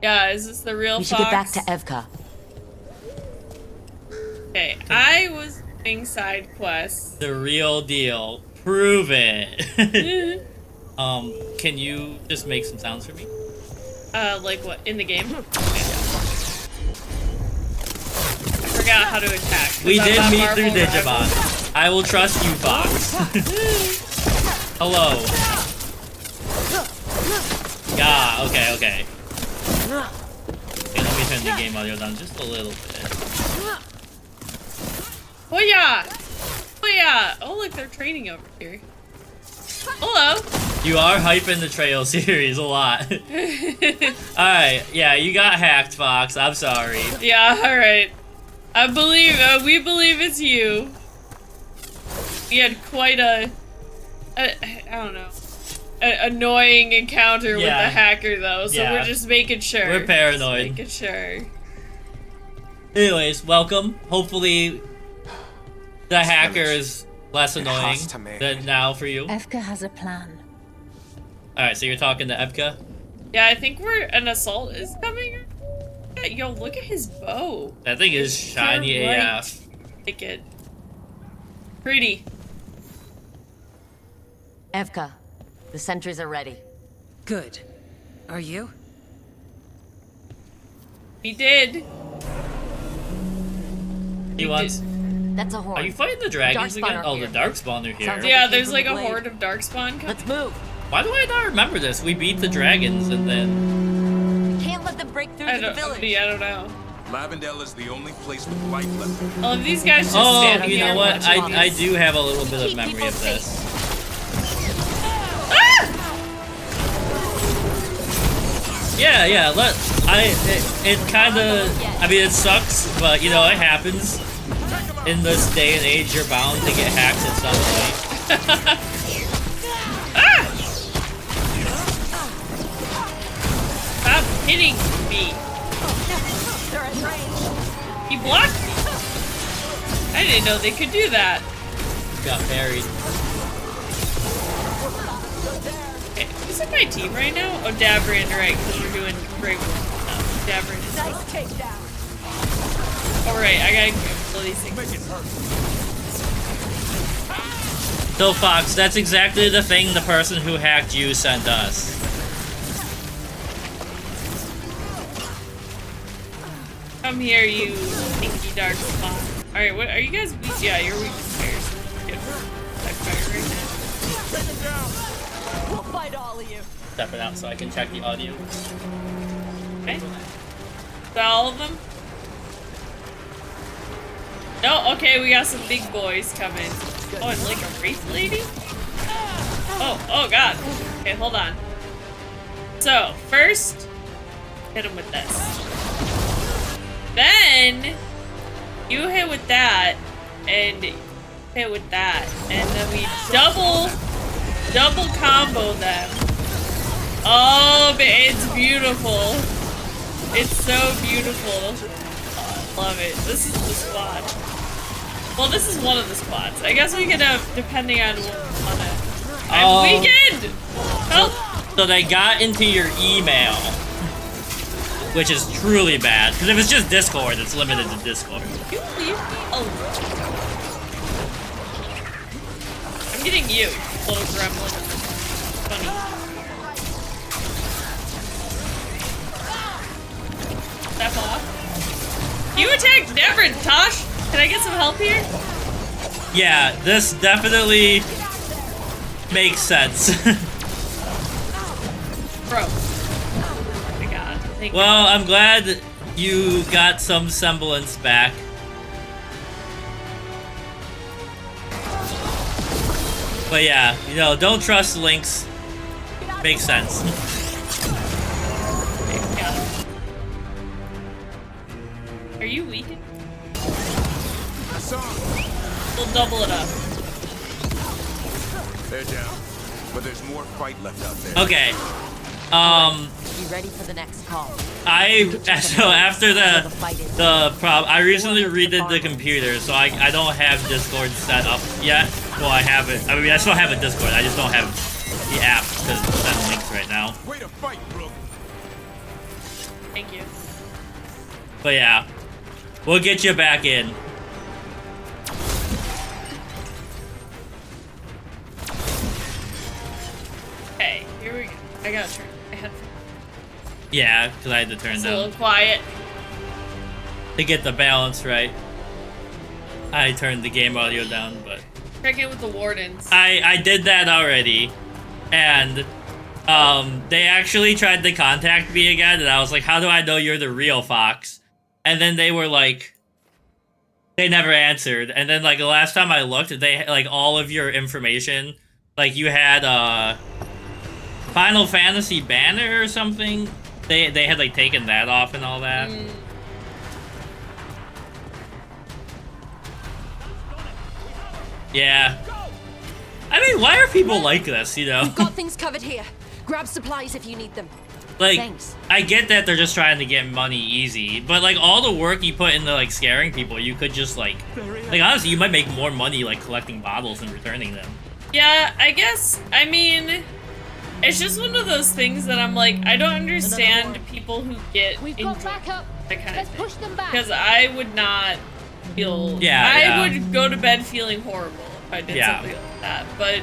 Yeah, is this the real We Fox? should get back to Evka. Okay, I was doing side quests. The real deal. Prove it. Can you just make some sounds for me? Like what? In the game? Okay. I forgot how to attack. We did meet Marvel through Digimon. Rivals. I will trust you, Fox. Hello. Yeah, okay. Okay, let me turn the game audio down just a little bit. Booyah! Booyah! Oh, look, they're training over here. Hello! You are hyping the Trail series a lot. Alright, yeah, you got hacked, Fox. I'm sorry. Yeah, alright. We believe it's you. We had quite I don't know, an annoying encounter with the hacker, though, so we're just making sure. We're paranoid. Just making sure. Anyways, welcome. Hopefully, the hacker is less annoying than now for you. Evka has a plan. Alright, so you're talking to Evka? Yeah, I think an assault is coming. Yeah, yo, look at his bow. That thing is shiny AF. Like it. Pretty. Evka, the sentries are ready. Good. Are you? We did. He wants... That's a horde. Are you fighting the dragons again? Oh, the Darkspawn are here. Sounds Yeah, like there's like a blade. horde of Darkspawn coming. Let's move. Why do I not remember this? We beat the dragons and then... We can't let them break through to the village. I don't know. Lavendel is the only place with light left. All of these guys just Oh, stand you here know what? watching I these. do have a little bit of memory of this. Yeah, it kind of, I mean, it sucks, but you know, it happens. In this day and age, you're bound to get hacked at some point. Stop hitting me. He blocked me. I didn't know they could do that. Got buried. Okay, who's in my team right now? Oh, Davrin, right, because we're doing great work. Davrin is Alright, I gotta kill these things. So, Fox, that's exactly the thing the person who hacked you sent us. Come here, you stinky dark spot. Alright, what are you guys weak? Yeah, you're weak to fire, so get that fire right now. We'll fight all of you. Stepping out so I can check the audio. Okay. Is that all of them? No, okay, we got some big boys coming. Oh, and like a wraith lady? Oh god. Okay, hold on. So, first, hit him with this. Then, you hit with that, and hit with that. And then we double combo them. Oh, but it's beautiful. It's so beautiful. Love it. This is the squad. Well, this is one of the squads. I guess we could have, depending on what it. I'm weakened! Help! So they got into your email, which is truly bad. Because if it's just Discord, it's limited to Discord. You leave me alone. I'm getting you, little gremlin. Funny. Step off. You attacked Davrin, Tosh! Can I get some help here? Yeah, this definitely makes sense. Bro. Oh my god. Thank Well, I'm glad you got some semblance back. But yeah, you know, don't trust links. Makes sense. God. Are you weakened? We'll double it up. They're down, but there's more fight left out there. Okay. Be ready for the next call. So after I recently redid the computer, so I don't have Discord set up yet. Well, I have it. I mean, I still have a Discord. I just don't have the app to send links right now. Way to fight, bro. Thank you. But yeah, we'll get you back in. Okay, here we go. I gotta turn. I had Yeah, because I had to turn it's a down little quiet. to get the balance right. I turned the game audio down, but Check in with the wardens. I did that already, and they actually tried to contact me again, and I was like, how do I know you're the real Fox? And then they were like, they never answered. And then like the last time I looked, they like all of your information, like you had Final Fantasy banner or something. They had like taken that off and all that. Yeah. I mean, why are people like this, you know? We've got things covered here. Grab supplies if you need them. Like, Thanks. I get that they're just trying to get money easy, but like all the work you put into like scaring people, you could just like honestly, you might make more money like collecting bottles and returning them. Yeah, I guess. I mean, it's just one of those things that I'm like, I don't understand people who get We've into got backup. that kind Let's of push thing. them back. Because I would not feel. Yeah, I would go to bed feeling horrible if I did Yeah. something like that. But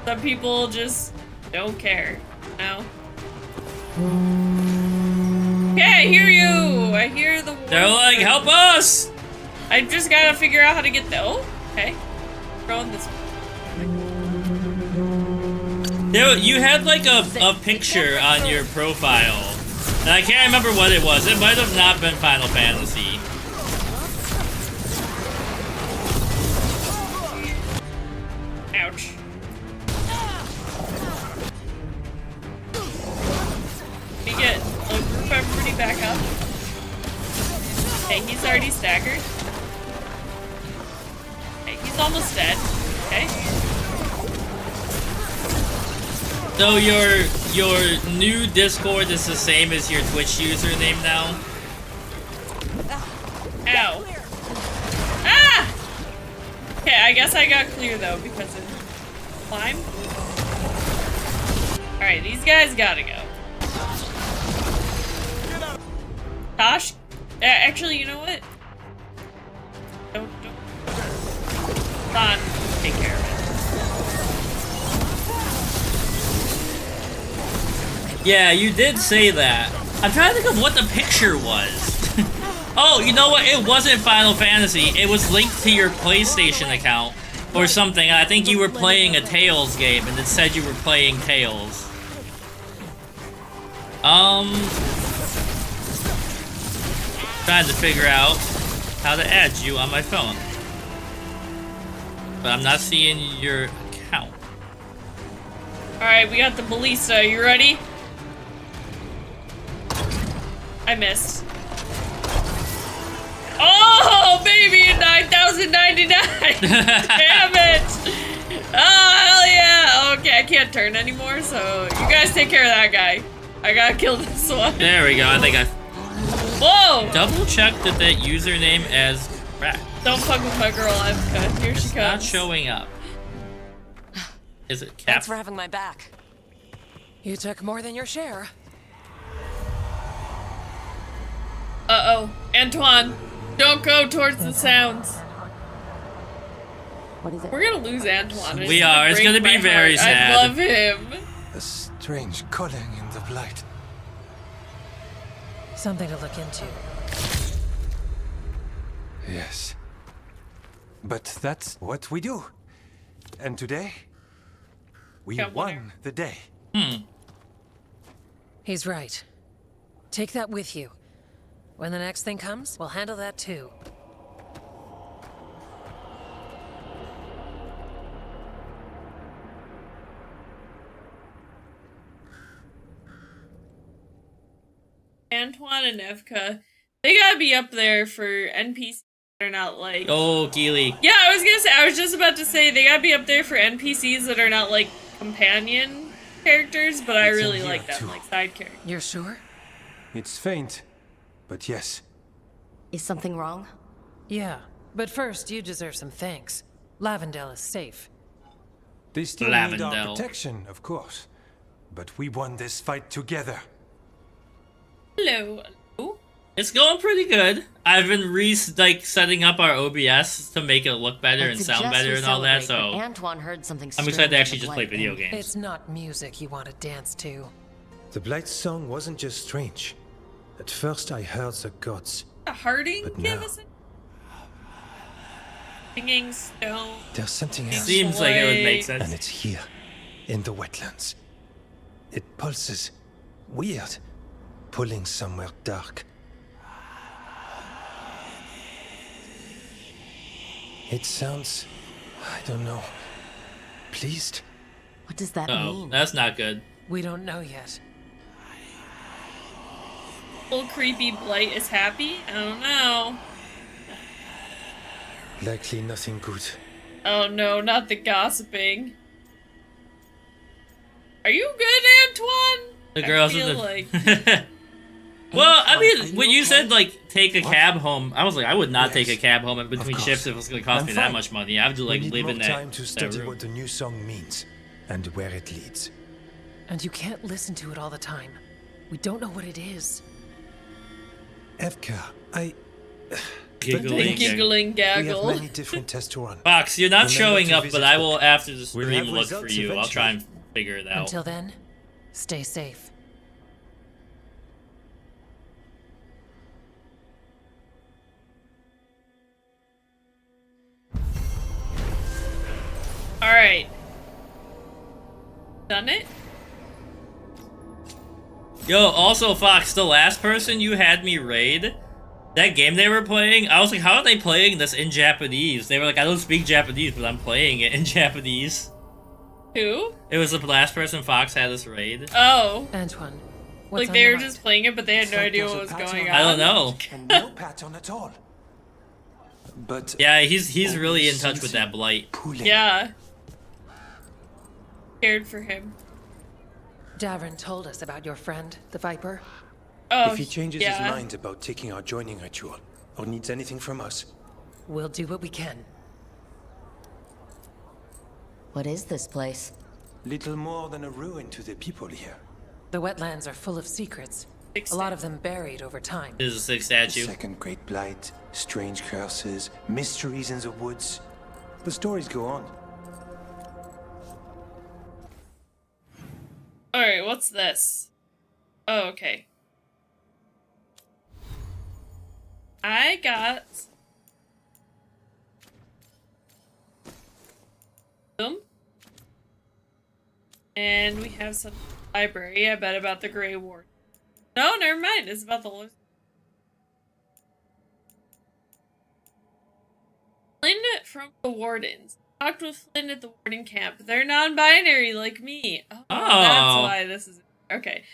some people just don't care. You know? Okay, I hear you. I hear the. They're like, help us! I just gotta figure out how to get the. Oh, okay. Going this way. You had like a picture on your profile, and I can't remember what it was. It might have not been Final Fantasy. Ouch. We get a group everybody back up. Okay, he's already staggered. Okay, he's almost dead. Okay. So your new Discord is the same as your Twitch username now? Ow. Ah! Okay, I guess I got clear though because of climb. Alright, these guys gotta go. Tosh? Actually, you know what? Don't. Don, take care of it. Yeah, you did say that. I'm trying to think of what the picture was. Oh, you know what? It wasn't Final Fantasy. It was linked to your PlayStation account or something. I think you were playing a Tales game and it said you were playing Tales. Trying to figure out how to add you on my phone. But I'm not seeing your account. Alright, we got the ballista. You ready? I missed. Oh, baby, 9,099! Damn it! Oh, hell yeah! Okay, I can't turn anymore, so you guys take care of that guy. I gotta kill this one. There we go. I think I Whoa! double checked that username as correct. Don't fuck with my girl, Ivka. Here she It's not comes. showing up. Is it Thanks Cap? for having my back. You took more than your share. Uh-oh. Antoine, don't go towards the sounds. What is it? We're gonna lose Antoine. We are. It's gonna be very sad. I love him. A strange calling in the blight. Something to look into. Yes. But that's what we do. And today, we Got one won the day. He's right. Take that with you. When the next thing comes, we'll handle that too. Antoine and Evka, they gotta be up there for NPCs that are not like. Oh, Geely. Yeah, I was just about to say they gotta be up there for NPCs that are not like companion characters, but I It's in really here, like them, too. like side characters. You're sure? It's faint, but yes. Is something wrong? Yeah. But first, you deserve some thanks. Lavendel is safe. They still need our Lavendel. protection, of course. But we won this fight together. Hello. Hello. It's going pretty good. I've been setting up our OBS to make it look better and sound better and all that, so Antoine heard something I'm excited to actually just play video games. It's not music you want to dance to. The Blight song wasn't just strange. At first I heard the gods. Harding But give now- us a singing stone. There's something else. Seems like it would make And sense. it's here, in the wetlands. It pulses. Weird. Pulling somewhere dark. It sounds... I don't know. Pleased? What does that Oh, mean? that's not good. We don't know yet. Full creepy blight is happy? I don't know. Likely nothing good. Oh no, not the gossiping. Are you good, Antoine? The girls I feel with like the... Well, I mean, when you said, like, take a cab home, I was like, I would not take a Yes. cab home in between course. shifts if it was going to cost I'm me that fine. much money. I would just, like, We need live more in time to that study room. what the new song means and where it leads. And you can't listen to it all the time. We don't know what it is. Evka, Giggling. giggling we have gaggle. many different tests to run. Fox, you're not Remember showing to up, visit but I the- will, after the We'll stream, have look for results you. I'll try and eventually. figure it out. Until then, stay safe. Alright. Done it? Yo, also, Fox, the last person you had me raid, that game they were playing, I was like, how are they playing this in Japanese? They were like, I don't speak Japanese, but I'm playing it in Japanese. Who? It was the last person Fox had us raid. Oh. Antoine, what's Like on they your were mind? just playing it, but they had no like idea there's what a was pattern. going on. I don't know. And no pattern at all. But Yeah, he's really in touch with that blight. pulling. Yeah. Scared for him. Davrin told us about your friend, the Viper. Oh, If he changes yeah. his mind about taking our joining ritual, or needs anything from us, We'll do what we can. What is this place? little more than a ruin to the people here. The wetlands are full of secrets. Big A lot of them buried over time. This is a sick statue. Second Great Blight, strange curses, mysteries in the woods. The stories go on. Alright, what's this? Oh, okay. I got them. And we have some library, I bet, about the Grey Ward. No, never mind. It's about the Flynn from the Wardens. Talked with Flynn at the Warden camp. They're non-binary like me. Oh, that's why this is okay.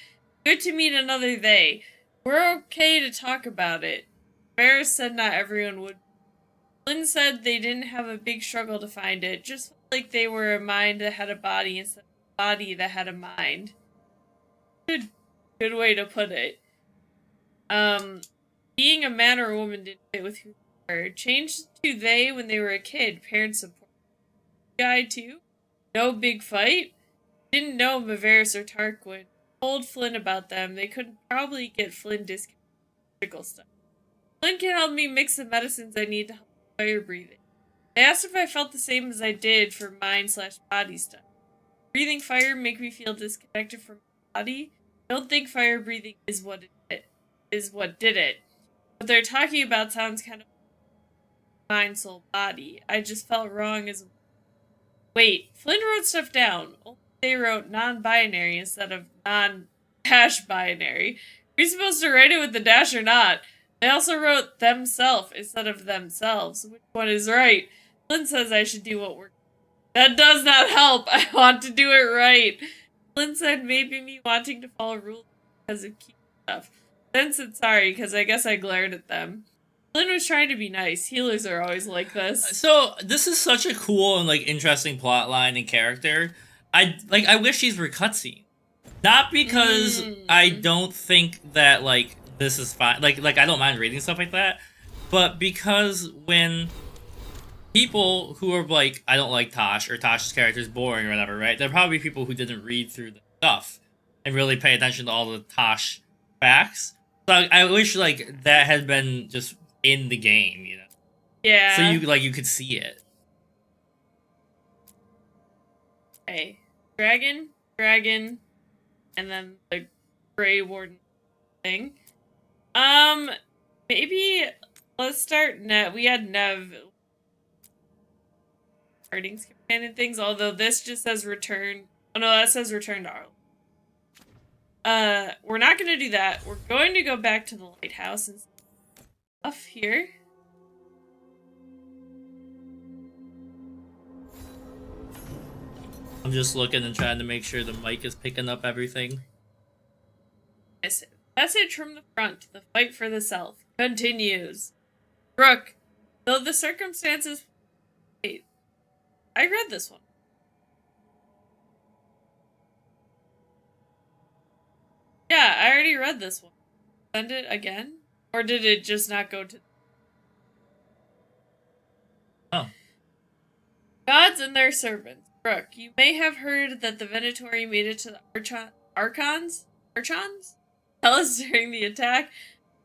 Good to meet another they. We're okay to talk about it. Ferris said not everyone would. Flynn said they didn't have a big struggle to find it, just felt like they were a mind that had a body instead of a body that had a mind. Good way to put it. Being a man or a woman didn't fit with who they were. Changed to they when they were a kid. Parents support. Guy too. No big fight. Didn't know Maveris or Tarquin. Told Flynn about them. They could probably get Flynn discounted medical stuff. Flynn can help me mix the medicines I need to help fire breathing. They asked if I felt the same as I did for mind/body stuff. Breathing fire make me feel disconnected from my body. Don't think fire breathing is what did it. What they're talking about sounds kind of mind, soul, body. I just felt wrong as. Wait, Flynn wrote stuff down. Only they wrote non-binary instead of non-dash binary. Are we supposed to write it with the dash or not? They also wrote themself instead of themselves. Which one is right? Flynn says I should do what we're. That does not help. I want to do it right. Flynn said maybe me wanting to follow rules because of key stuff. Then said sorry because I guess I glared at them. Flynn was trying to be nice. Healers are always like this. So this is such a cool and like interesting plot line and character. I wish these were cutscene. Not because I don't think that like this is fine. Like I don't mind reading stuff like that, but because when people who are like, I don't like Tosh or Tosh's character is boring or whatever, right? There are probably people who didn't read through the stuff and really pay attention to all the Tosh facts. So I wish like that had been just in the game, you know. Yeah. So you could see it. Okay. Dragon, and then the Grey Warden thing. Maybe let's start we had Nev Harding's companion things, although this just says return. Oh no, that says return to Arlen. We're not gonna do that. We're going to go back to the lighthouse and stuff here. I'm just looking and trying to make sure the mic is picking up everything. Message from the front. The fight for the South continues. Brooke, though the circumstances... Wait. I read this one. Yeah, I already read this one. Send it again? Or did it just not go to... Oh. Gods and their servants. Brooke, you may have heard that the Venatori made it to the Archons? Tell us during the attack.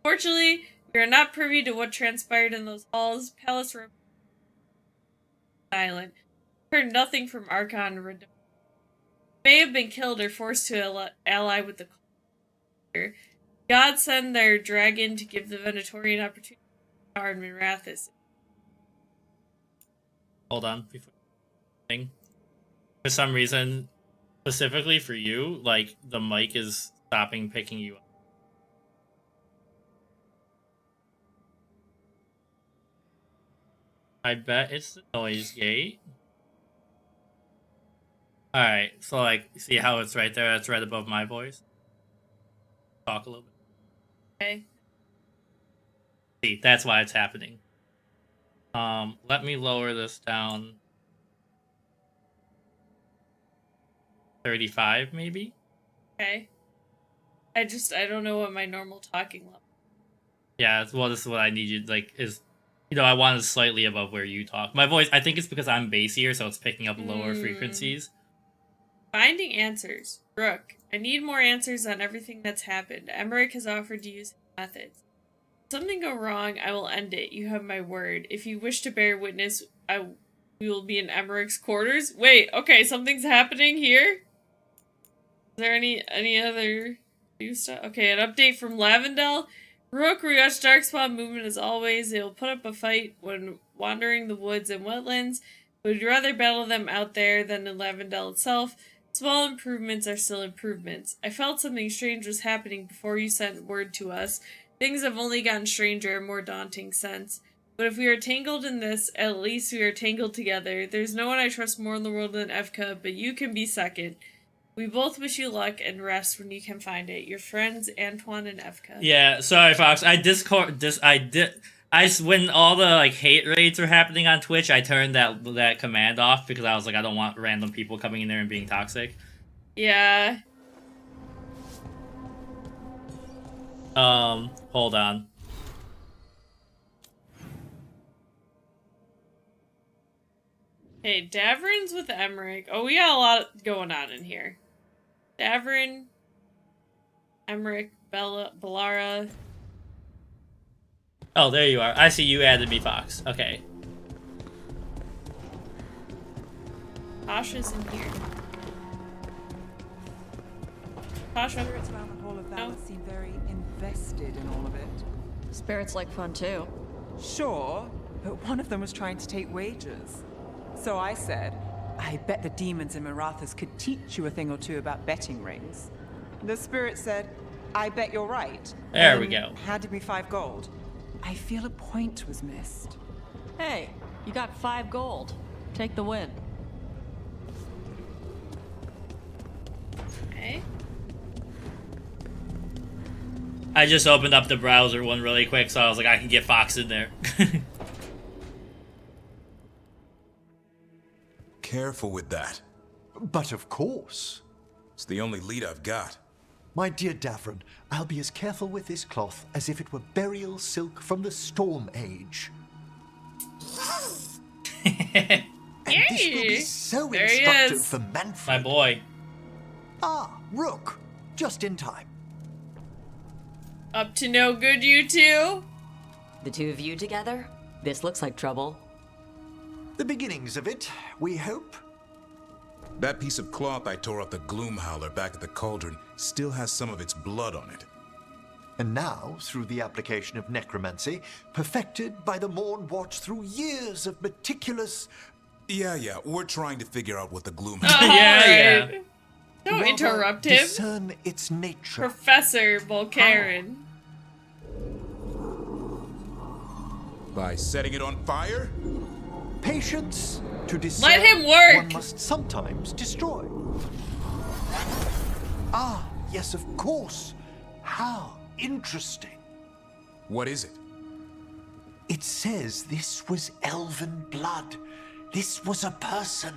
Fortunately, we are not privy to what transpired in those halls. Palace silent. Heard nothing from Archon or may have been killed or forced to ally with the culture. God send their dragon to give the Venatori an opportunity to guard Minrathis. Hold on. For some reason, specifically for you, like the mic is stopping picking you up. I bet it's the noise gate. Alright, so like, see how it's right there? That's right above my voice. Talk a little bit. Okay. See, that's why it's happening. Let me lower this down. 35, maybe? Okay. I don't know what my normal talking level. Yeah, well, this is what I need you, like, is... You know, I want it slightly above where you talk. My voice, I think it's because I'm bassier, so it's picking up lower frequencies. Finding answers. Brooke, I need more answers on everything that's happened. Emmrich has offered to use his methods. If something go wrong, I will end it. You have my word. If you wish to bear witness, we will be in Emmerich's quarters. Wait, okay, something's happening here? Is there any other new stuff? Okay, an update from Lavendel. Rook Ryuch Darkspawn movement as always. They will put up a fight when wandering the woods and wetlands. Would rather battle them out there than in Lavendel itself. Small improvements are still improvements. I felt something strange was happening before you sent word to us. Things have only gotten stranger and more daunting since. But if we are tangled in this, at least we are tangled together. There's no one I trust more in the world than Evka, but you can be second. We both wish you luck and rest when you can find it. Your friends, Antoine and Evka. Yeah, sorry, Fox. When all the like hate raids were happening on Twitch, I turned that command off because I was like, I don't want random people coming in there and being toxic. Yeah. Hold on. Hey, Davrin's with Emmrich. Oh, we got a lot going on in here. Davrin, Emmrich, Bellara. Oh, there you are. I see you added me, Fox. Okay. Tasha's in here. Tasha. Spirits around the Hall of Valor No. seem very invested in all of it. Spirits like fun too. Sure, but one of them was trying to take wages. So I said, I bet the demons in Marathas could teach you a thing or two about betting rings. The spirit said, I bet you're right. There we go. Handed me 5 gold. I feel a point was missed. Hey, you got 5 gold. Take the win. Okay. I just opened up the browser one really quick, so I was like, I can get Fox in there. Careful with that. But of course. It's the only lead I've got. My dear Davrin, I'll be as careful with this cloth as if it were burial silk from the Storm Age. And this will be so There he instructive is. for Manfred. My boy. Ah, Rook. Just in time. Up to no good, you two? The two of you together? This looks like trouble. The beginnings of it, we hope. That piece of cloth I tore off the Gloom Howler back at the cauldron still has some of its blood on it. And now, through the application of necromancy, perfected by the Morn Watch through years of meticulous... Yeah, we're trying to figure out what the Gloom Oh, Howler Yeah. right. Don't rather interrupt him. discern its nature. Professor Volkaren. By setting it on fire? Patience to discern. Let him work. One must sometimes destroy. Ah, yes, of course. How interesting. What is it? It says this was elven blood. This was a person.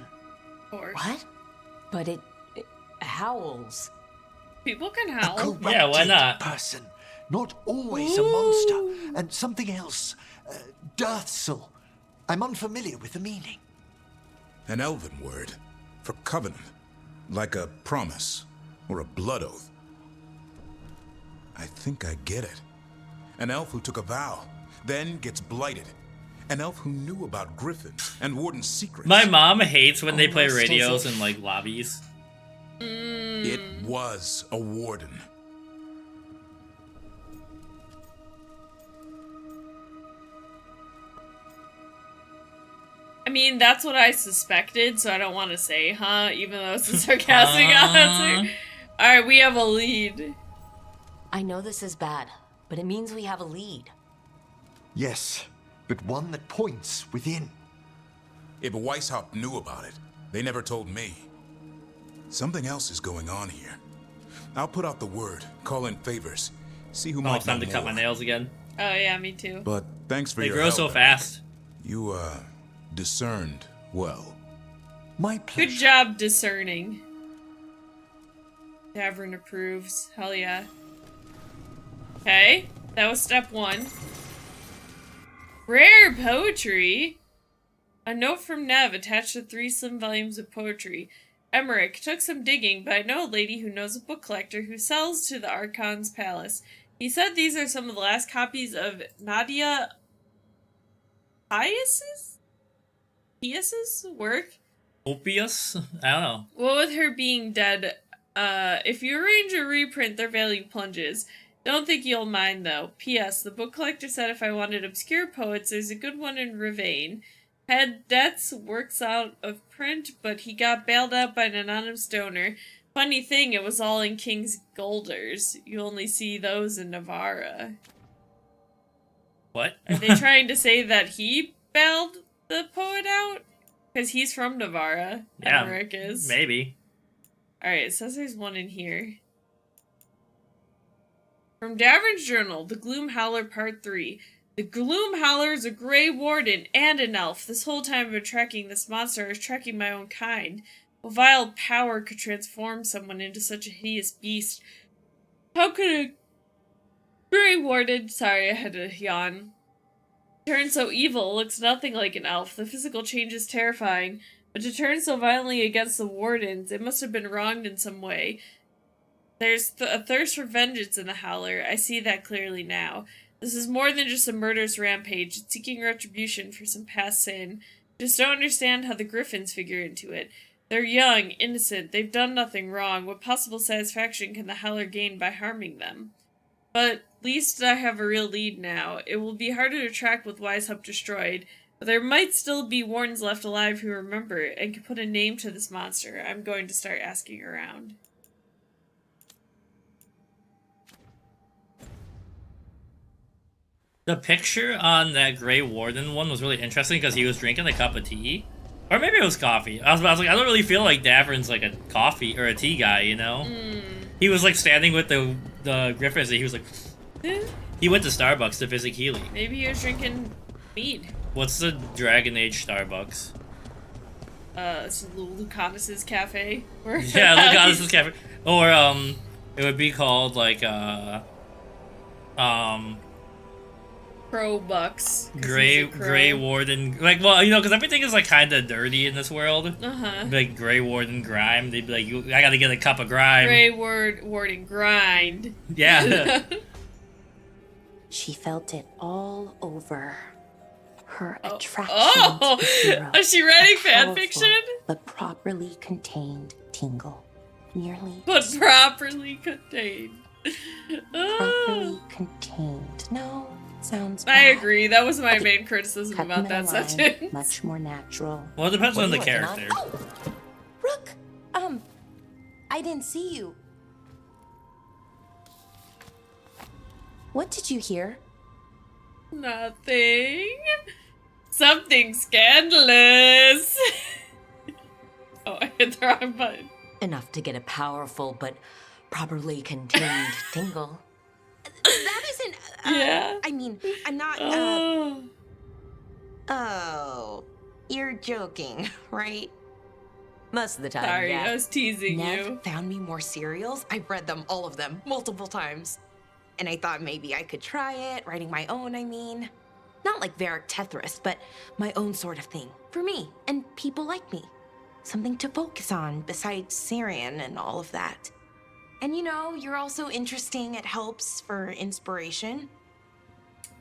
Of course. What? But it howls. People can A howl. corrupted Yeah, why not? person. Not always a monster. And something else. Dirthsel. I'm unfamiliar with the meaning. An elven word for covenant, like a promise or a blood oath. I think I get it. An elf who took a vow, then gets blighted. An elf who knew about griffins and warden's secrets. My mom hates when they play Almost as radios if- in like lobbies. It was a warden. I mean, that's what I suspected, so I don't want to say, huh? Even though it's a sarcastic answer. Alright, we have a lead. I know this is bad, but it means we have a lead. Yes, but one that points within. If Weishaupt knew about it, they never told me. Something else is going on here. I'll put out the word, call in favors, see who Oh, might it's time know to cut my more. nails again. Oh yeah, me too. But thanks for They your grow help. so fast. You, discerned well. My pleasure. Good job discerning. Davrin approves. Hell yeah. Okay, that was step one. Rare poetry. A note from Nev attached to 3 slim volumes of poetry. Emmrich took some digging, but I know a lady who knows a book collector who sells to the Archon's palace. He said these are some of the last copies of Nadia Pius's work. Opius? I don't know. What with her being dead, if you arrange a reprint, their value plunges. Don't think you'll mind, though. P.S. The book collector said if I wanted obscure poets, there's a good one in Ravane. Had debts, works out of print, but he got bailed out by an anonymous donor. Funny thing, it was all in King's Golders. You only see those in Navarra. What? Are they trying to say that he bailed the poet out? Because he's from Navarra. Yeah, Emmrich is. maybe. Alright, it says there's one in here. From Davrin's journal, The Gloom Howler Part 3. The Gloom Howler is a Grey Warden and an elf. This whole time I've been tracking this monster, I was tracking my own kind. A vile power could transform someone into such a hideous beast. How could a Grey Warden, sorry I had to yawn, turn so evil? It looks nothing like an elf. The physical change is terrifying. But to turn so violently against the Wardens, it must have been wronged in some way. There's a thirst for vengeance in the Howler. I see that clearly now. This is more than just a murderous rampage. It's seeking retribution for some past sin. Just don't understand how the Griffins figure into it. They're young, innocent, they've done nothing wrong. What possible satisfaction can the Howler gain by harming them? But at least I have a real lead now. It will be harder to track with Weishaupt destroyed, but there might still be Wardens left alive who remember it and can put a name to this monster. I'm going to start asking around. The picture on that Grey Warden one was really interesting because he was drinking a cup of tea. Or maybe it was coffee. I was like, I don't really feel like Davrin's like a coffee or a tea guy, you know? He was like standing with the Griffins and he was like... He went to Starbucks to visit Healy. Maybe he was drinking mead. What's the Dragon Age Starbucks? It's Lucanis' cafe. Or Yeah, Lucanis' cafe. Or, it would be called like, Pro Bucks. Grey Warden, like, well, you know, because everything is like kind of dirty in this world. Like Grey Warden grime. They'd be like, I gotta get a cup of grime. Grey Warden grind. Yeah. She felt it all over. Her attraction Oh! to Zara, Is she writing a fan powerful fiction? but properly contained tingle. Nearly But properly contained. properly contained. No, sounds I bad. agree. That was my Okay, main criticism cut about them in that a line, sentence. much more natural. Well, it depends What on are the you working on? character. Oh, Rook, I didn't see you. What did you hear? Nothing. Something scandalous. Oh, I hit the wrong button. Enough to get a powerful but properly contained tingle. That isn't. Yeah. I mean, I'm not. Oh. Oh, you're joking, right? Most of the time, Sorry, yeah. I was teasing Nev you. found me more cereals. I've read them, all of them, multiple times. And I thought maybe I could try it, writing my own, I mean. Not like Varric Tethrus, but my own sort of thing. For me, and people like me. Something to focus on, besides Syrian and all of that. And you know, you're also interesting. It helps for inspiration.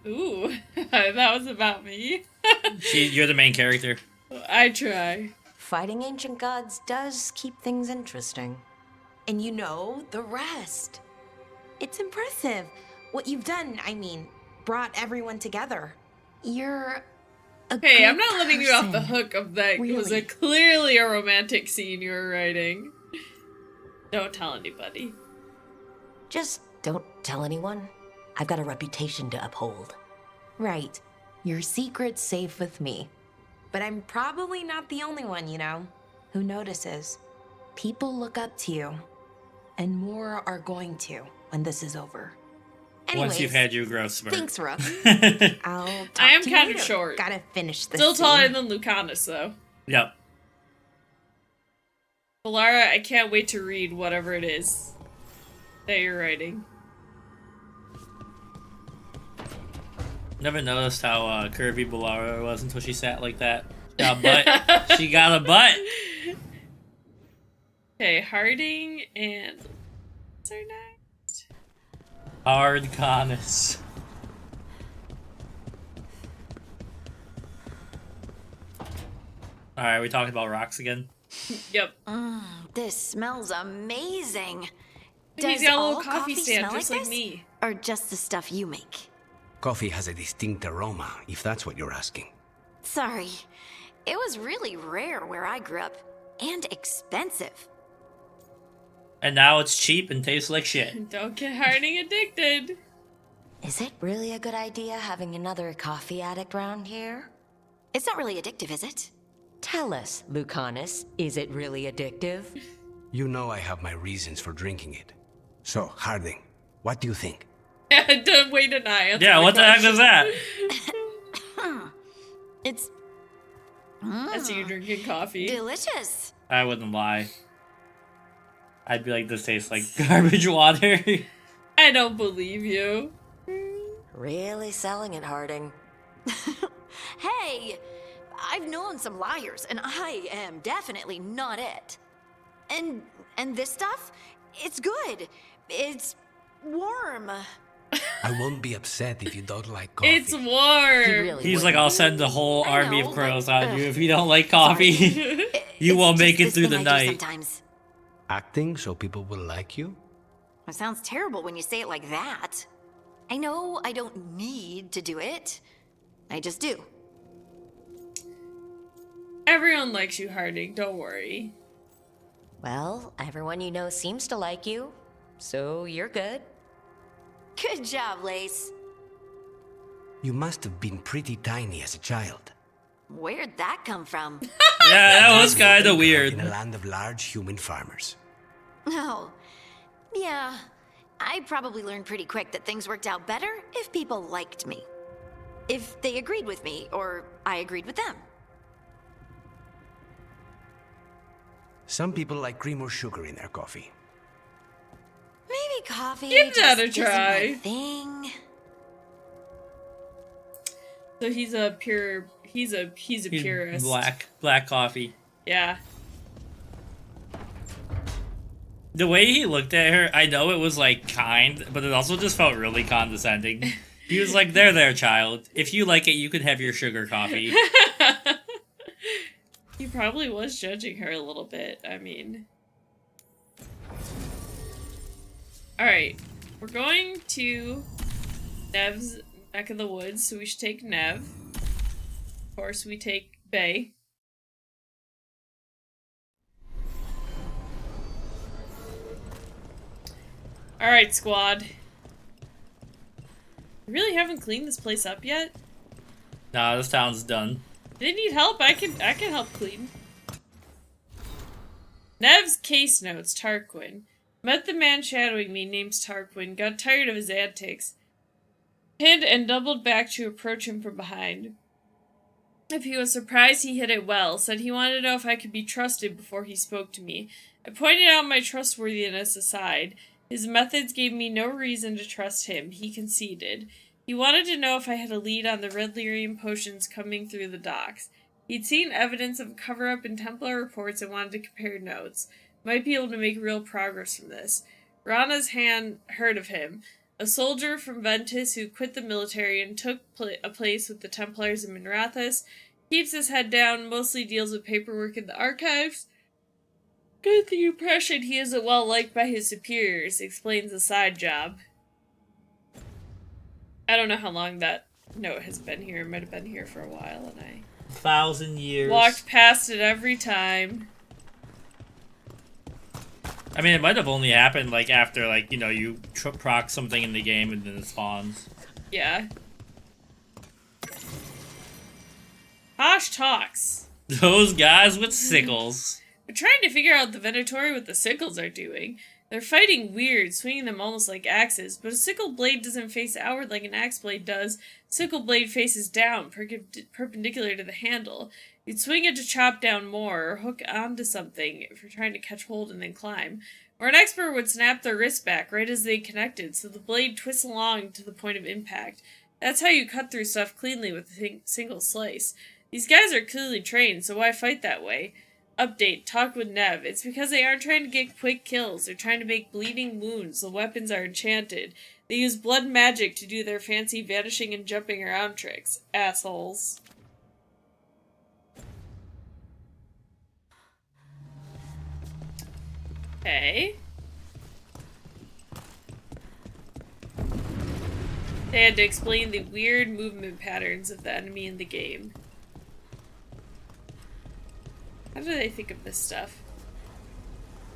Ooh, that was about me. You're the main character. I try. Fighting ancient gods does keep things interesting. And you know the rest. It's impressive. What you've done, I mean, brought everyone together. You're a Hey, good I'm not letting you off the person. hook of that. It was Really. clearly a romantic scene you were writing. Don't tell anybody. Just don't tell anyone. I've got a reputation to uphold. Right. Your secret's safe with me. But I'm probably not the only one, you know, who notices. People look up to you. And more are going to when this is over. Once you've Anyways, had your growth spurt. thanks, Rook. I'll talk I am to you kind of later. short. Gotta finish this. Still taller scene. than Lucanis, though. Yep. Bellara, I can't wait to read whatever it is that you're writing. Never noticed how curvy Bellara was until she sat like that. Got a butt. She got a butt. Okay, Harding and what's her next? Hard Conis. Alright, we talking about rocks again? Yep. This smells amazing. He's got a little coffee stand just like this? me. Or just the stuff you make? Coffee has a distinct aroma, if that's what you're asking. Sorry. It was really rare where I grew up. And expensive. And now it's cheap and tastes like shit. Don't get Harding addicted. Is it really a good idea having another coffee addict around here? It's not really addictive, is it? Tell us, Lucanis, is it really addictive? You know I have my reasons for drinking it. So, Harding, what do you think? Don't wait an eye. Answer Yeah, what the heck is that? It's That's you drinking coffee. delicious. I wouldn't lie. I'd be like, this tastes like garbage water. I don't believe you. Really selling it, Harding. Hey, I've known some liars, and I am definitely not it. And this stuff, it's good. It's warm. I won't be upset if you don't like coffee. It's warm. He's like, I'll send the whole army of know, crows but, on you if you don't like coffee. You won't make it through the night. Sometimes. Acting so people will like you? It sounds terrible when you say it like that. I know I don't need to do it. I just do. Everyone likes you, Harding. Don't worry. Well, everyone you know seems to like you, so you're good. Good job, Lace. You must have been pretty tiny as a child. Where'd that come from? Yeah, that was kind of In weird. a land of large human farmers. Oh, yeah. I probably learned pretty quick that things worked out better if people liked me. If they agreed with me, or I agreed with them. Some people like cream or sugar in their coffee. Maybe coffee Give that just a isn't my try. thing. So he's a purist. Black coffee. Yeah. The way he looked at her, I know it was like kind, but it also just felt really condescending. He was like, there, child. If you like it, you could have your sugar coffee. He probably was judging her a little bit. I mean... Alright. We're going to Nev's neck of the woods, so we should take Nev. Of course, we take Bay. Alright, squad. We really haven't cleaned this place up yet? Nah, this town's done. They need help. I can help clean. Nev's case notes, Tarquin. Met the man shadowing me named Tarquin, got tired of his antics. Hid and doubled back to approach him from behind. If he was surprised, he hid it well, said he wanted to know if I could be trusted before he spoke to me. I pointed out my trustworthiness aside. His methods gave me no reason to trust him, he conceded. He wanted to know if I had a lead on the red lyrium potions coming through the docks. He'd seen evidence of a cover-up in Templar reports and wanted to compare notes. Might be able to make real progress from this. Rana's hand heard of him. A soldier from Ventus who quit the military and took a place with the Templars in Minrathous. Keeps his head down, mostly deals with paperwork in the archives. Get the impression he isn't well liked by his superiors, explains a side job. I don't know how long that note has been here. It might have been here for a while, and I... 1,000 years. Walked past it every time. I mean, it might have only happened, like, after, like, you know, you proc something in the game and then it spawns. Yeah. Hosh talks. Those guys with sickles. We're trying to figure out what the Venatori with the sickles are doing. They're fighting weird, swinging them almost like axes, but a sickle blade doesn't face outward like an axe blade does. Sickle blade faces down, perpendicular to the handle. You'd swing it to chop down more, or hook onto something if you're trying to catch hold and then climb. Or an expert would snap their wrist back right as they connected, so the blade twists along to the point of impact. That's how you cut through stuff cleanly with a single slice. These guys are clearly trained, so why fight that way? Update, talk with Nev. It's because they aren't trying to get quick kills. They're trying to make bleeding wounds. The weapons are enchanted. They use blood magic to do their fancy vanishing and jumping around tricks. Assholes. Okay. They had to explain the weird movement patterns of the enemy in the game. How do they think of this stuff?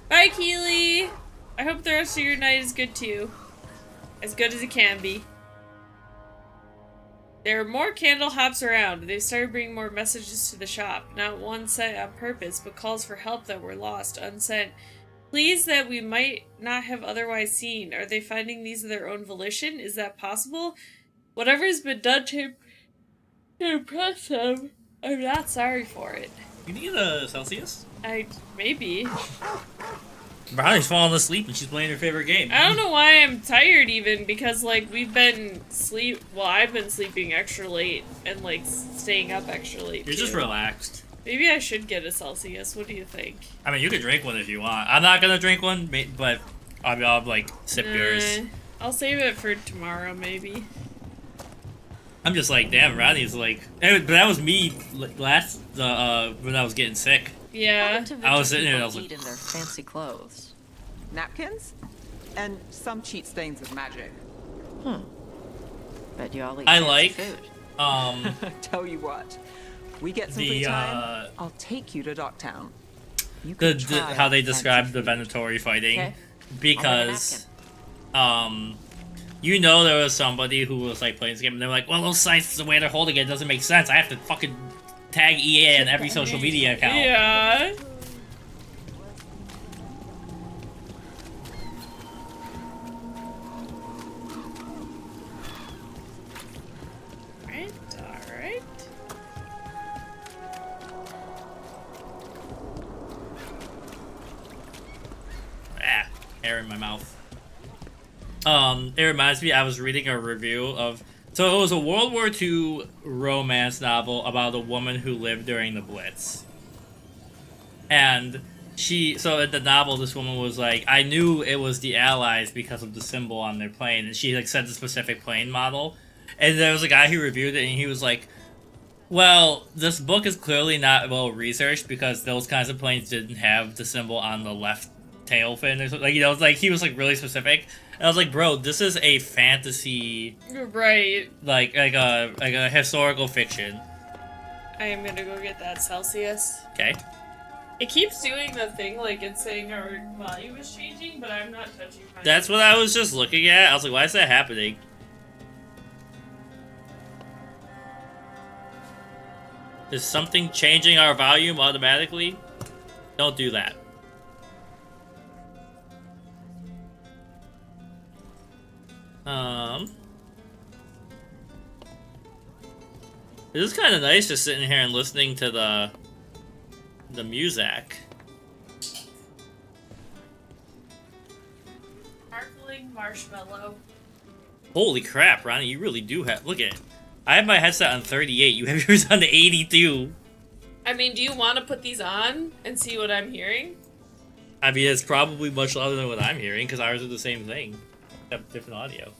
Bye, Keely! I hope the rest of your night is good too. As good as it can be. There are more candle hops around. They've started bringing more messages to the shop. Not one sent on purpose, but calls for help that were lost, unsent. Pleas that we might not have otherwise seen. Are they finding these of their own volition? Is that possible? Whatever's been done to impress them, I'm not sorry for it. You need a Celsius? Maybe. Brownie's falling asleep and she's playing her favorite game. I don't know why I'm tired even, because, like, I've been sleeping extra late and, like, staying up extra late, You're just relaxed. Maybe I should get a Celsius. What do you think? I mean, you could drink one if you want. I'm not gonna drink one, but I'll like, sip yours. I'll save it for tomorrow, maybe. I'm just like, damn, Ronnie's like... But that was me last, when I was getting sick. Yeah. I was sitting there and I was like... in their fancy clothes. Napkins? And some cheat stains of magic. Bet you all eat I fancy like, food. Tell you what, we get some free time, I'll take you to Docktown. You can try how they described the Venatori fighting. Okay. Because, you know there was somebody who was like playing this game and they're like, well, those sites, the way they're holding it doesn't make sense. I have to fucking tag EA in every social media account. Yeah. Alright. Air in my mouth. It reminds me, I was reading a review of... So it was a World War II romance novel about a woman who lived during the Blitz. And so in the novel, this woman was like, I knew it was the Allies because of the symbol on their plane. And she like said the specific plane model. And there was a guy who reviewed it, and he was like, well, this book is clearly not well researched because those kinds of planes didn't have the symbol on the left tail fin or something. Like, you know, like he was like really specific. And I was like, bro, this is a fantasy, right? Like a historical fiction. I am gonna go get that Celsius. Okay. It keeps doing the thing like it's saying our volume is changing, but I'm not touching my. That's what I was just looking at. I was like, why is that happening? Is something changing our volume automatically? Don't do that. It is kind of nice just sitting here and listening to the music. Sparkling marshmallow. Holy crap, Ronnie, you really do have. Look at it. I have my headset on 38. You have yours on 82. I mean, do you want to put these on and see what I'm hearing? I mean, it's probably much louder than what I'm hearing because ours are the same thing, except different audio.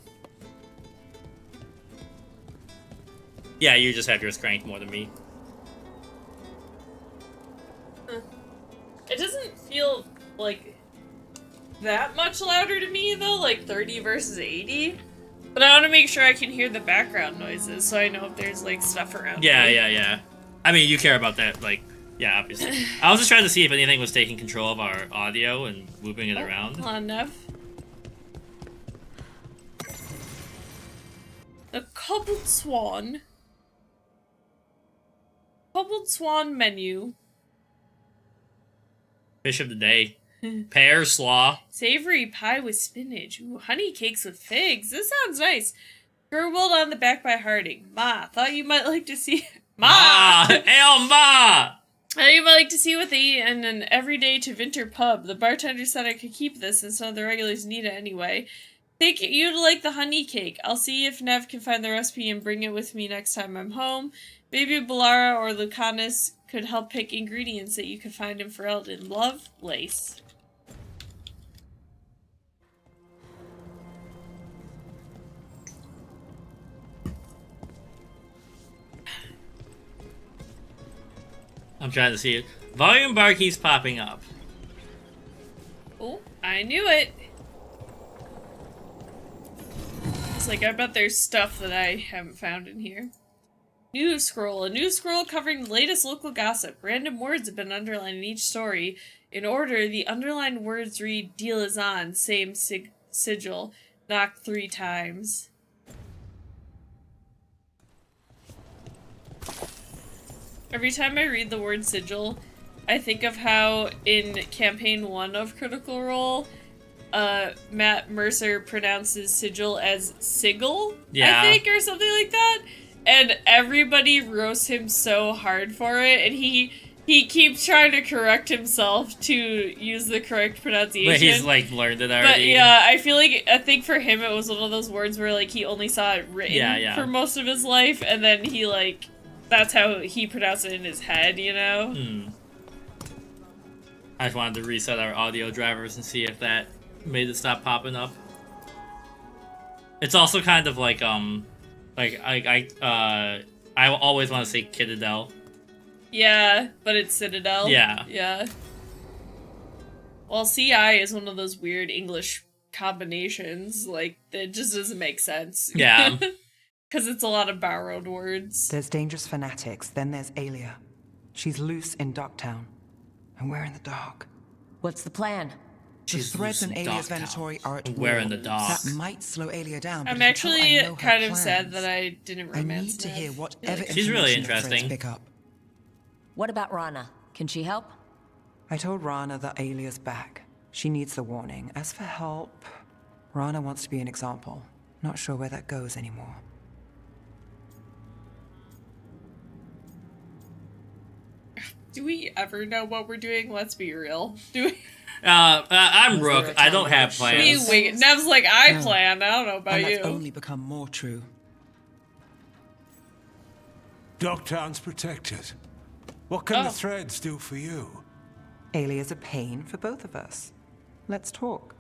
Yeah, you just have yours cranked more than me. It doesn't feel like that much louder to me though, like 30 versus 80. But I want to make sure I can hear the background noises so I know if there's like stuff around Yeah, me. yeah. I mean, you care about that, like, yeah, obviously. I was just trying to see if anything was taking control of our audio and moving it around. Hold on, Nev. The Cobbled Swan. Cobbled Swan menu. Fish of the day. Pear slaw. Savory pie with spinach. Ooh, honey cakes with figs. This sounds nice. Gerbled on the back by Harding. Ma, thought you might like to see... Ma! Ma! Thought you might like to see what they eat in an everyday Tevinter pub. The bartender said I could keep this since none of the regulars need it anyway. Think you'd like the honey cake. I'll see if Nev can find the recipe and bring it with me next time I'm home. Maybe Bellara or Lucanis could help pick ingredients that you could find in Ferelden. Love, Lace. I'm trying to see it. Volume bar keeps popping up. Oh, I knew it. It's like, I bet there's stuff that I haven't found in here. News scroll. A news scroll covering the latest local gossip. Random words have been underlined in each story. In order, the underlined words read, "Deal is on, same sigil. Knock 3 times. Every time I read the word sigil, I think of how in campaign 1 of Critical Role, Matt Mercer pronounces sigil as sigil, yeah. I think, or something like that. And everybody roasts him so hard for it, and he keeps trying to correct himself to use the correct pronunciation. But he's like learned it already. But yeah, I think for him it was one of those words where like he only saw it written for most of his life, and then he like that's how he pronounced it in his head, you know? I just wanted to reset our audio drivers and see if that made it stop popping up. It's also kind of like I always want to say Citadel. Yeah, but it's Citadel. Yeah. Yeah. Well, CI is one of those weird English combinations. Like, it just doesn't make sense. Yeah. Because it's a lot of borrowed words. There's dangerous fanatics, then there's Aelia. She's loose in Docktown, and we're in the dark. What's the plan? The threads in Aelia's Venatori are at war. We're in the dark. That might slow Aelia down. I'm actually kind of sad that I didn't romance I need to hear whatever She's really information the threads interesting. pick up. What about Rana? Can she help? I told Rana that Aelia's back. She needs the warning. As for help, Rana wants to be an example. Not sure where that goes anymore. Do we ever know what we're doing? Let's be real. Do we? I'm Rook. I don't have plans. Nev's like, I plan. I don't know about and you. that's only become more true. Docktown's protected. What can the threads do for you? Aelia's a pain for both of us. Let's talk.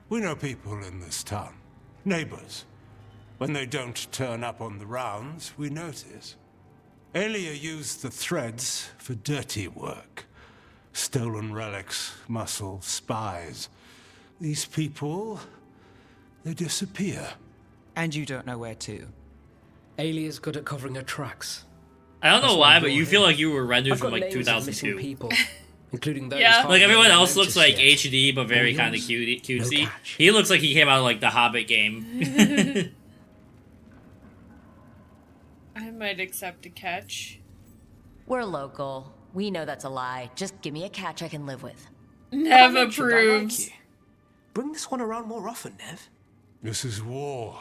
We know people in this town. Neighbors. When they don't turn up on the rounds, we notice. Aelia used the threads for dirty work. Stolen relics, muscle, spies. These people, they disappear. And you don't know where to. Aelia's good at covering her tracks. I don't know That's why, why but you're you feel here. like you were rendered I've from got like names of missing 2002. people, including those Yeah. Like everyone hardly else looks noticed like yet. HD, but very All kind of yours. cutesy. No catch. He looks like he came out of like the Hobbit game. I might accept a catch. We're local. We know that's a lie. Just give me a catch I can live with. Nev mentioned I like approves. you. Bring this one around more often, Nev. This is war.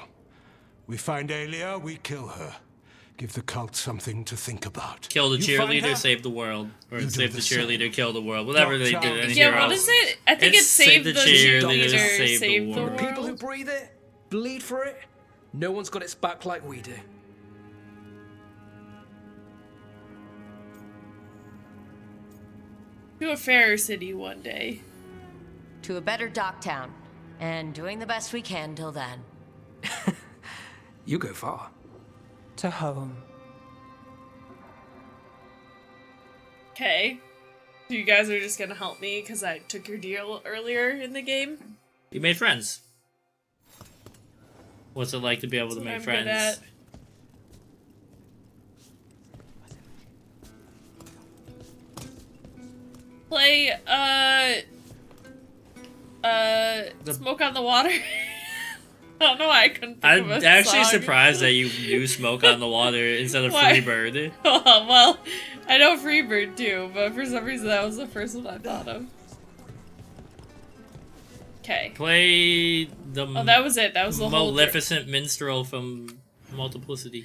We find Aelia, we kill her. Give the cult something to think about. Kill the You find cheerleader, her, save the world. Or you do save the the same. cheerleader, kill the world. Whatever they do in Yeah, Heroes. what is it? I think it's save the cheerleader, save the The world. people who breathe it, bleed for it, no one's got its back like we do. To a fairer city one day. To a better dock town. And doing the best we can till then. You go far. To home. Okay. So you guys are just gonna help me because I took your deal earlier in the game? You made friends. What's it like to be able to That's what make I'm friends? good at. Play, Smoke on the Water. I don't know why I couldn't think of I'm a actually song. surprised that you knew Smoke on the Water instead of Why? Freebird. Oh, well, I know Freebird too, but for some reason that was the first one I thought of. Okay. Play the Oh, that was it. That was the whole. Maleficent Minstrel from Multiplicity.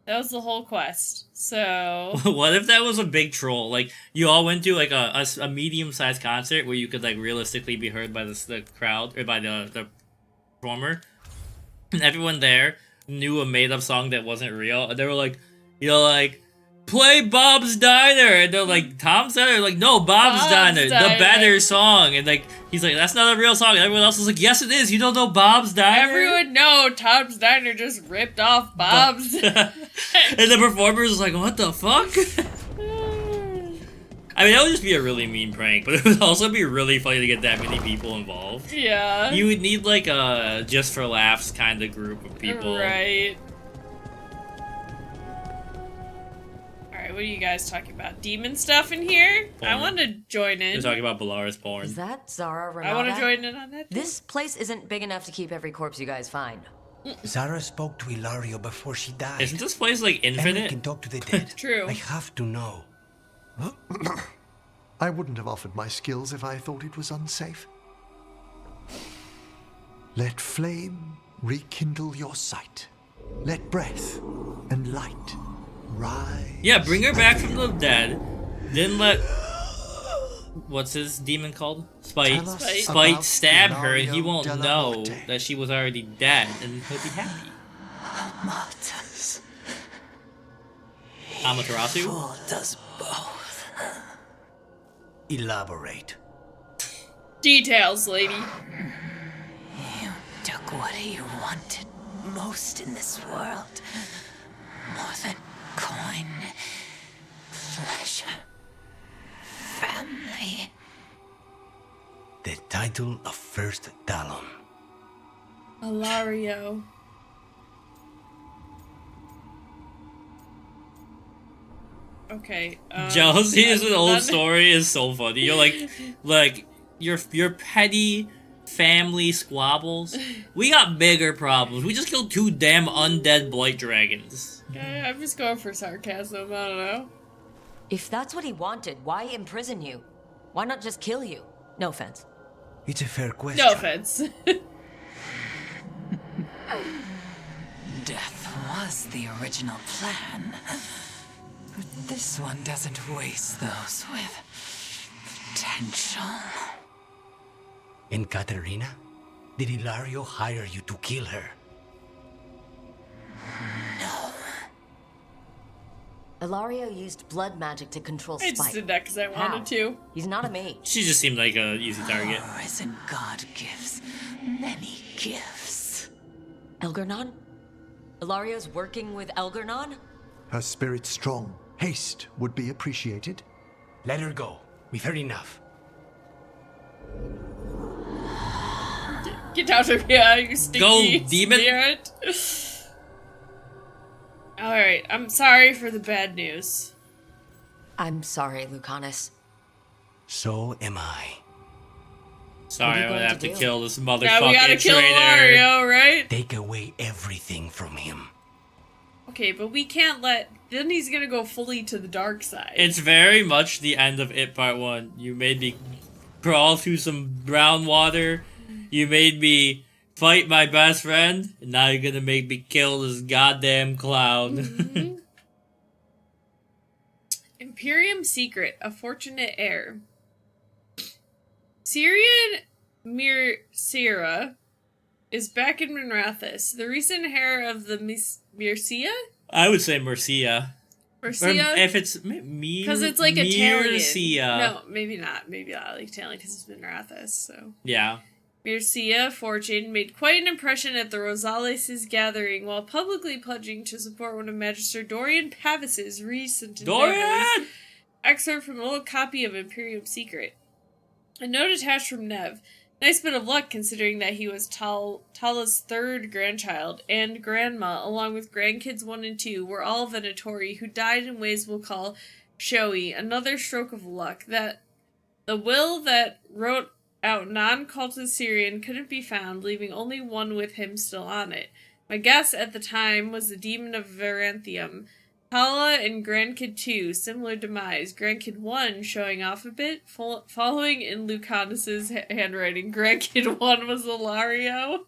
That was the whole quest. So. What if that was a big troll? Like, you all went to like a medium-sized concert where you could like realistically be heard by the crowd or by the performer, and everyone there knew a made-up song that wasn't real, and they were like, you know, like, play Bob's Diner, and they're like, Tom's Diner, like, no, Bob's Diner, the better song, and like, he's like, that's not a real song, and everyone else was like, yes it is, you don't know Bob's Diner? Everyone know Tom's Diner just ripped off Bob's. And the performer was like, what the fuck? I mean, that would just be a really mean prank, but it would also be really funny to get that many people involved. Yeah. You would need like a just for laughs kind of group of people. Right. Alright, what are you guys talking about? Demon stuff in here? I want to join in. We're talking about Bellara's porn. Is that Zara Renata? I want to join in on that. This place isn't big enough to keep every corpse you guys find. Zara spoke to Ilario before she died. Isn't this place like Emmrich infinite? can talk to the dead. True. I have to know. I wouldn't have offered my skills if I thought it was unsafe. Let flame rekindle your sight. Let breath and light rise. Yeah, bring her back from the dead. Then let what's his demon called? Spite. Tell us Spite about stab her, and he Ilario won't de la know Morte. that she was already dead, and he'll be happy. Martyrs. Amaterasu. Fool does both. Elaborate. Details, lady. You took what you wanted most in this world. More than coin, pleasure, family. The title of First Talon. Alario. Okay. Jealousy is an old none- story is so funny. You're like your petty family squabbles. We got bigger problems. We just killed 2 damn undead blight dragons. Okay, I'm just going for sarcasm. I don't know. If that's what he wanted, why imprison you? Why not just kill you? No offense. It's a fair question. No offense. Death was the original plan. But this one doesn't waste those with potential. And Katerina? Did Ilario hire you to kill her? No. Ilario used blood magic to control I Spite. just did that because I How? wanted to. He's not a mage. She just seemed like a easy target. Reason God gives many gifts. Elgernon? Ilario's working with Elgernon? Her spirit's strong. Haste would be appreciated. Let her go. We've heard enough. Get out of here, you stinky Go, demon. spirit. Alright, I'm sorry for the bad news. I'm sorry, Lucanis. So am I. Sorry, I'm gonna have to kill this motherfucker. Now we gotta kill Mario, right? Take away everything from him. Okay, but we can't let... Then he's gonna go fully to the dark side. It's very much the end of It Part 1. You made me crawl through some brown water. You made me fight my best friend. And now you're gonna make me kill this goddamn clown. Mm-hmm. Imperium Secret, a fortunate heir. Syrian Mircera is back in Minrathous, the recent heir of the Mircea? I would say Mercia. Mercia? If it's because it's like Italian. Mircea. No, maybe not. Maybe not like Italian because it's Minrathous, so. Yeah. Mircea Fortune made quite an impression at the Rosales' gathering while publicly pledging to support one of Magister Dorian Pavis's recent endeavors. Excerpt from a little copy of Imperium Secret. A note attached from Nev. Nice bit of luck considering that he was Tala's third grandchild, and grandma, along with grandkids 1 and 2, were all Venatori who died in ways we'll call showy. Another stroke of luck. That the will that wrote out non-cultist Syrian couldn't be found, leaving only one with him still on it. My guess at the time was the Demon of Veranthium. Tala and Grandkid 2, similar demise. Grandkid 1 showing off a bit, following in Lucanis' handwriting. Grandkid 1 was Ilario.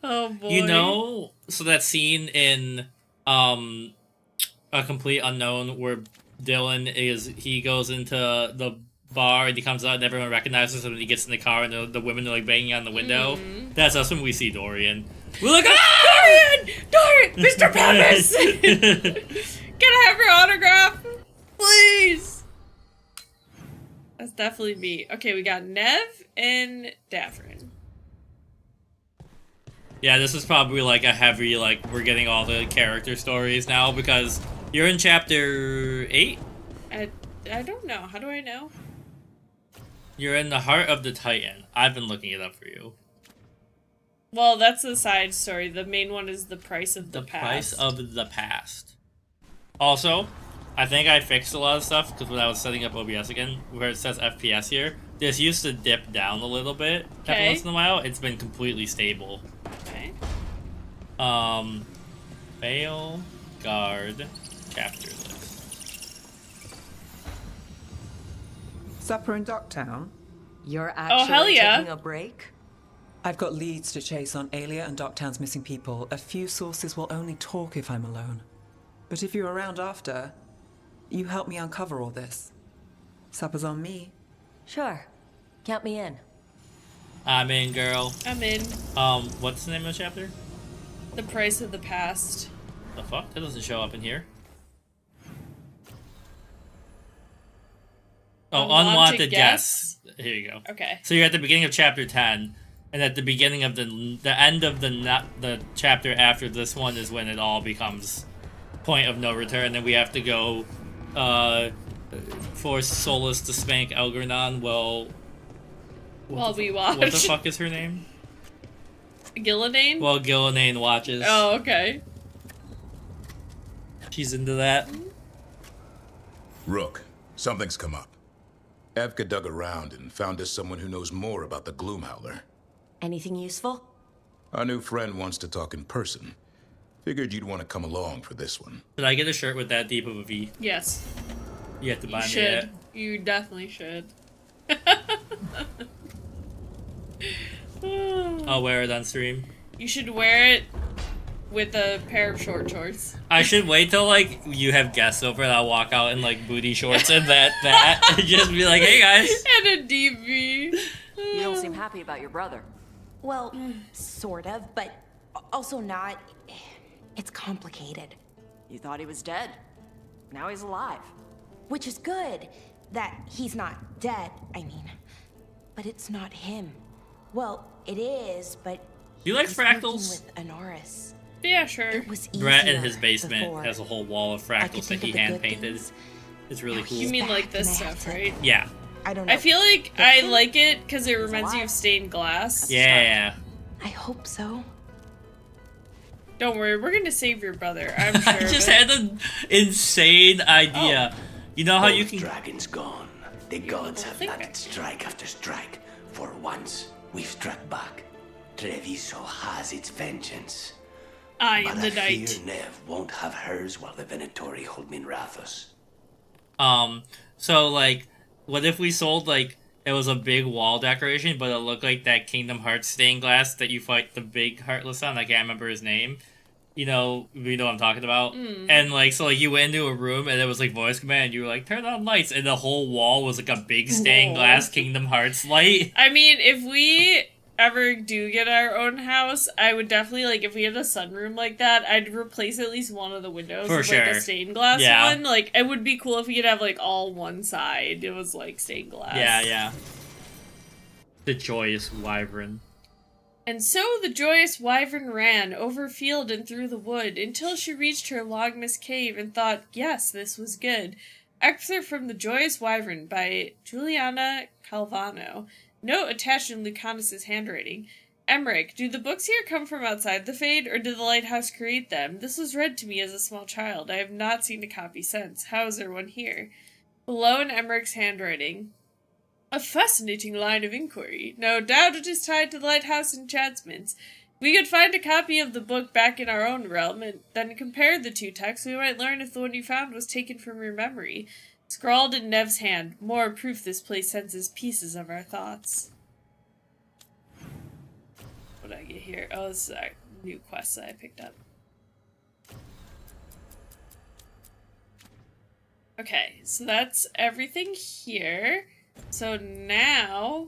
Oh boy. You know, so that scene in A Complete Unknown where he goes into the bar and he comes out and everyone recognizes him and he gets in the car and the women are like banging on the window. Mm-hmm. That's us when we see Dorian. We're like, Dorian! Mr. Pavis! Can I have your autograph? Please! That's definitely me. Okay, we got Nev and Davrin. Yeah, this is probably like a heavy, like, we're getting all the character stories now because you're in chapter 8? I don't know. How do I know? You're in the Heart of the Titan. I've been looking it up for you. Well, that's a side story. The main one is the price of the past. The price of the past. Also, I think I fixed a lot of stuff because when I was setting up OBS again, where it says FPS here, this used to dip down a little bit every once in a while. It's been completely stable. Okay. Veilguard chapter list. Supper in Docktown? You're actually taking a break? I've got leads to chase on Aelia and Docktown's missing people. A few sources will only talk if I'm alone. But if you're around after, you help me uncover all this. Supper's on me. Sure. Count me in. I'm in, girl. I'm in. What's the name of the chapter? The price of the past. The fuck? That doesn't show up in here. Oh, unwanted guests. Here you go. Okay. So you're at the beginning of chapter 10, and at the beginning of the end of the chapter after this one is when it all becomes point of no return. Then we have to go force Solus to spank Elgernon. Well, while we watch. What the fuck is her name? Gillinane? Well, Gillinane watches. Oh, okay. She's into that. Rook, something's come up. Evka dug around and found us someone who knows more about the Gloomhowler. Anything useful? Our new friend wants to talk in person. Figured you'd want to come along for this one. Did I get a shirt with that deep of a V? Yes. You have to buy me should. that. You definitely should. I'll wear it on stream. You should wear it with a pair of short shorts. I should wait till, like, you have guests over and I'll walk out in, like, booty shorts and that, and just be like, hey, guys. And a DV. You don't seem happy about your brother. Well, sort of, but also not. It's complicated. You thought he was dead. Now he's alive. Which is good, that he's not dead, I mean. But it's not him. Well, it is, but you like was working fractals? with Anoris. Yeah, sure. It was Brett in easier his basement before. has a whole wall of I could fractals that think he of the hand good painted. things. It's really Now cool. You mean like back this and I have stuff, to- right? Yeah. I don't know. I feel like I like it because it reminds you of stained glass. Yeah. I hope so. Don't worry, we're gonna save your brother. I'm sure. I just of it. had an insane idea. You know how you can. Dragons gone. The gods have landed strike after strike. For once, we've struck back. Treviso has its vengeance. I am but the I knight. fear Nev won't have hers while the Venatori hold Minrathos. So like, what if we sold like it was a big wall decoration, but it looked like that Kingdom Hearts stained glass that you fight the big Heartless on? I can't remember his name. You know what I'm talking about. And like, so like you went into a room and it was like voice command. And you were like, turn on lights, and the whole wall was like a big stained glass Kingdom Hearts light. I mean, if we ever do get our own house, I would definitely like if we had a sunroom like that, I'd replace at least one of the windows For with like sure. a stained glass Yeah. one. Like it would be cool if we could have like all one side. It was like stained glass. Yeah. The joyous wyvern. And so the joyous wyvern ran over field and through the wood until she reached her long-missed cave and thought, yes, this was good. Excerpt from The Joyous Wyvern by Juliana Calvano. Note attached in Lucanis' handwriting. Emmrich, do the books here come from outside the Fade, or did the lighthouse create them? This was read to me as a small child. I have not seen a copy since. How is there one here? Below in Emmerich's handwriting. A fascinating line of inquiry. No doubt it is tied to the lighthouse enchantments. We could find a copy of the book back in our own realm, and then compare the two texts. We might learn if the one you found was taken from your memory. Scrawled in Nev's hand. More proof this place senses pieces of our thoughts. What did I get here? Oh, this is a new quest that I picked up. Okay, so that's everything here. So now